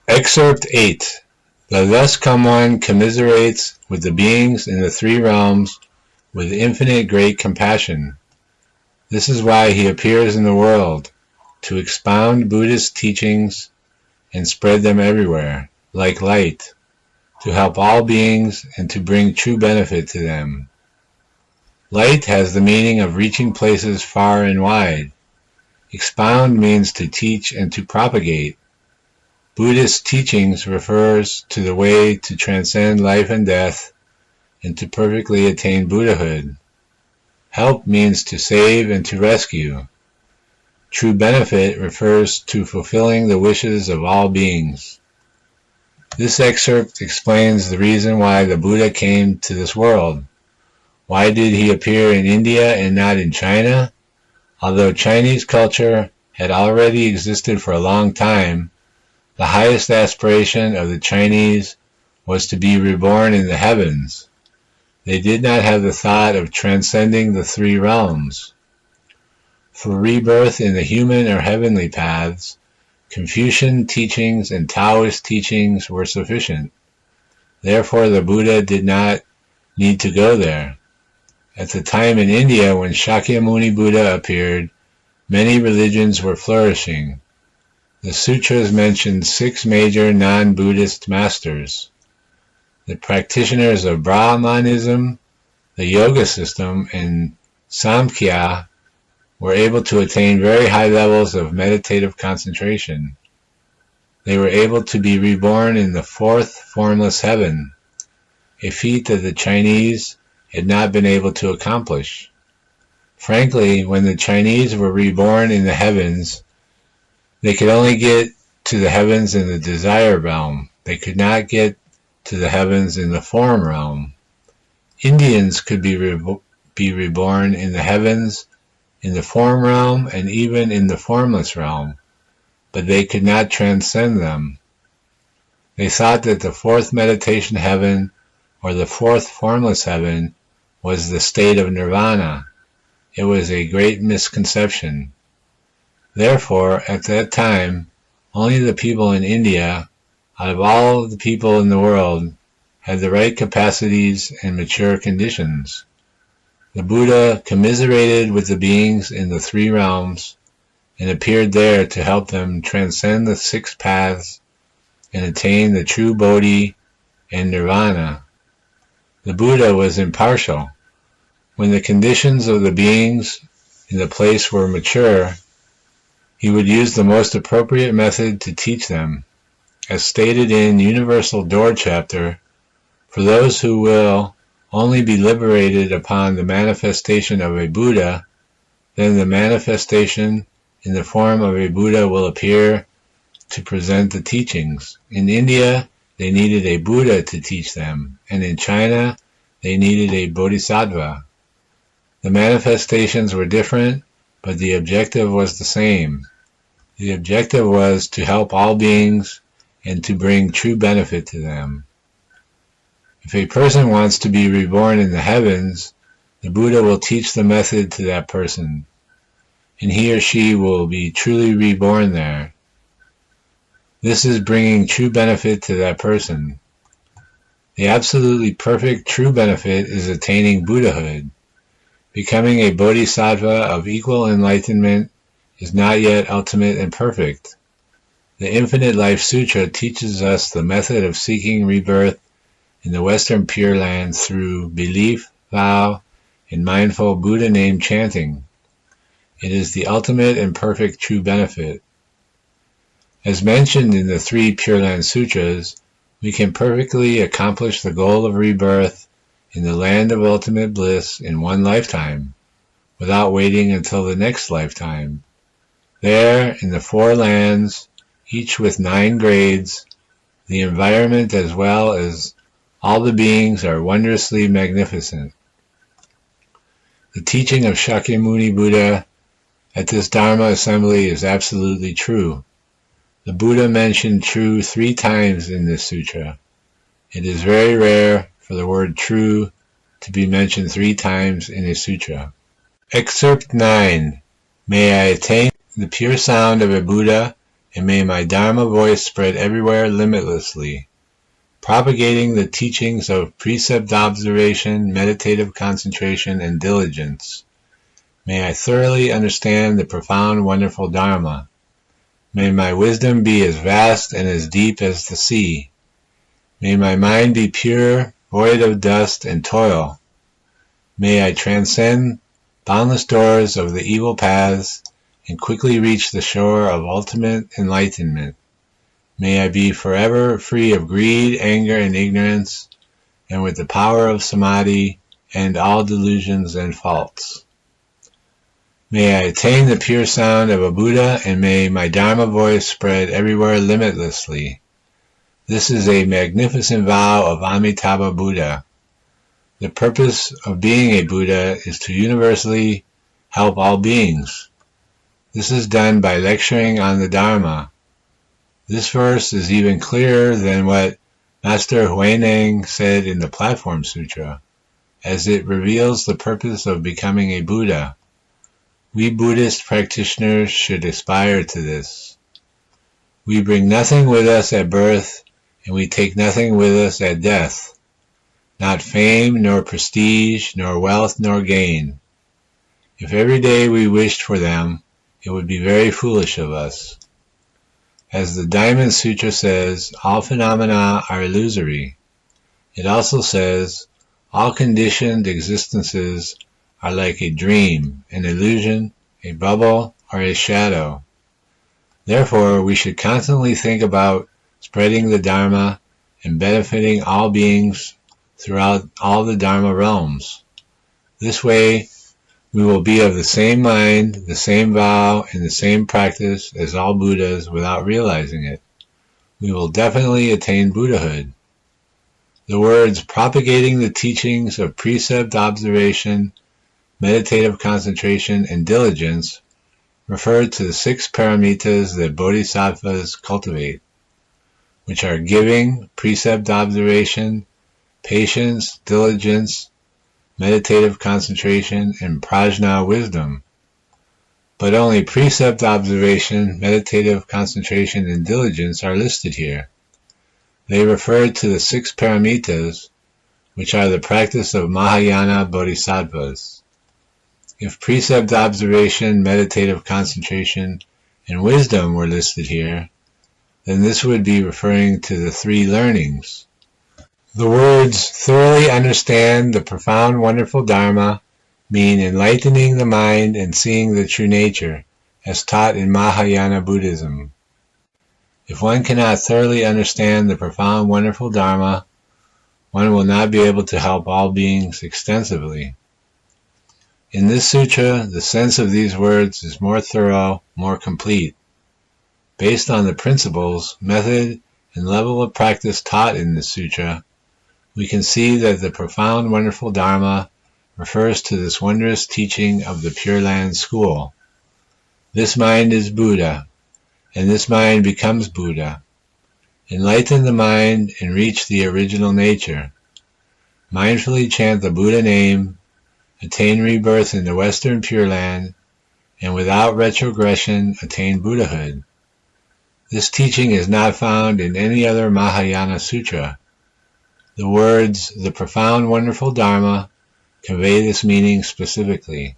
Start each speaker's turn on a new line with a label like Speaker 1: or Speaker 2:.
Speaker 1: Excerpt 8. The Thus Come One commiserates with the beings in the three realms with infinite great compassion. This is why he appears in the world, to expound Buddhist teachings and spread them everywhere, like light, to help all beings and to bring true benefit to them. Light has the meaning of reaching places far and wide. Expound means to teach and to propagate. Buddhist teachings refers to the way to transcend life and death and to perfectly attain Buddhahood. Help means to save and to rescue. True benefit refers to fulfilling the wishes of all beings. This excerpt explains the reason why the Buddha came to this world. Why did he appear in India and not in China? Although Chinese culture had already existed for a long time, the highest aspiration of the Chinese was to be reborn in the heavens. They did not have the thought of transcending the three realms. For rebirth in the human or heavenly paths, Confucian teachings and Taoist teachings were sufficient. Therefore, the Buddha did not need to go there. At the time in India when Shakyamuni Buddha appeared, many religions were flourishing. The sutras mention 6 major non-Buddhist masters. The practitioners of Brahmanism, the Yoga system, and Samkhya were able to attain very high levels of meditative concentration. They were able to be reborn in the 4th formless heaven, a feat that the Chinese had not been able to accomplish. Frankly, when the Chinese were reborn in the heavens, they could only get to the heavens in the desire realm. They could not get to the heavens in the form realm. Indians could be reborn in the heavens, in the form realm, and even in the formless realm, but they could not transcend them. They thought that the 4th meditation heaven, or the 4th formless heaven, was the state of nirvana. It was a great misconception. Therefore, at that time, only the people in India, out of all the people in the world, had the right capacities and mature conditions. The Buddha commiserated with the beings in the 3 realms and appeared there to help them transcend the 6 paths and attain the true Bodhi and Nirvana. The Buddha was impartial. When the conditions of the beings in the place were mature, he would use the most appropriate method to teach them. As stated in Universal Door Chapter, for those who will only be liberated upon the manifestation of a Buddha, then the manifestation in the form of a Buddha will appear to present the teachings. In India, they needed a Buddha to teach them, and in China, they needed a Bodhisattva. The manifestations were different, but the objective was the same. The objective was to help all beings and to bring true benefit to them. If a person wants to be reborn in the heavens, the Buddha will teach the method to that person, and he or she will be truly reborn there. This is bringing true benefit to that person. The absolutely perfect true benefit is attaining Buddhahood. Becoming a bodhisattva of equal enlightenment is not yet ultimate and perfect. The Infinite Life Sutra teaches us the method of seeking rebirth in the Western Pure Land through belief, vow, and mindful Buddha name chanting. It is the ultimate and perfect true benefit. As mentioned in the 3 Pure Land Sutras, we can perfectly accomplish the goal of rebirth in the land of ultimate bliss in one lifetime, without waiting until the next lifetime. There, in the 4 lands, each with 9 grades, the environment as well as all the beings are wondrously magnificent. The teaching of Shakyamuni Buddha at this Dharma assembly is absolutely true. The Buddha mentioned true 3 times in this sutra. It is very rare for the word true to be mentioned 3 times in a sutra. Excerpt 9. May I attain the pure sound of a Buddha and may my Dharma voice spread everywhere limitlessly, propagating the teachings of precept observation, meditative concentration, and diligence. May I thoroughly understand the profound, wonderful Dharma. May my wisdom be as vast and as deep as the sea. May my mind be pure, void of dust and toil. May I transcend boundless doors of the evil paths and quickly reach the shore of ultimate enlightenment. May I be forever free of greed, anger, and ignorance, and with the power of samadhi end all delusions and faults. May I attain the pure sound of a Buddha, and may my Dharma voice spread everywhere limitlessly. This is a magnificent vow of Amitabha Buddha. The purpose of being a Buddha is to universally help all beings. This is done by lecturing on the Dharma. This verse is even clearer than what Master Huineng said in the Platform Sutra, as it reveals the purpose of becoming a Buddha. We Buddhist practitioners should aspire to this. We bring nothing with us at birth, and we take nothing with us at death. Not fame, nor prestige, nor wealth, nor gain. If every day we wished for them, it would be very foolish of us. As the Diamond Sutra says, all phenomena are illusory. It also says, all conditioned existences are like a dream, an illusion, a bubble, or a shadow. Therefore, we should constantly think about spreading the Dharma and benefiting all beings throughout all the Dharma realms. This way, we will be of the same mind, the same vow, and the same practice as all Buddhas without realizing it. We will definitely attain Buddhahood. The words propagating the teachings of precept observation, meditative concentration, and diligence refer to the 6 paramitas that bodhisattvas cultivate, which are giving, precept observation, patience, diligence, meditative concentration, and prajna wisdom. But only precept observation, meditative concentration, and diligence are listed here. They refer to the 6 paramitas, which are the practice of Mahayana bodhisattvas. If precept observation, meditative concentration, and wisdom were listed here, then this would be referring to the 3 learnings. The words thoroughly understand the profound wonderful Dharma mean enlightening the mind and seeing the true nature, as taught in Mahayana Buddhism. If one cannot thoroughly understand the profound wonderful Dharma, one will not be able to help all beings extensively. In this sutra, the sense of these words is more thorough, more complete. Based on the principles, method, and level of practice taught in this sutra, we can see that the profound wonderful Dharma refers to this wondrous teaching of the Pure Land School. This mind is Buddha, and this mind becomes Buddha. Enlighten the mind and reach the original nature. Mindfully chant the Buddha name, attain rebirth in the Western Pure Land, and without retrogression attain Buddhahood. This teaching is not found in any other Mahayana Sutra. The words, the profound wonderful Dharma, convey this meaning specifically.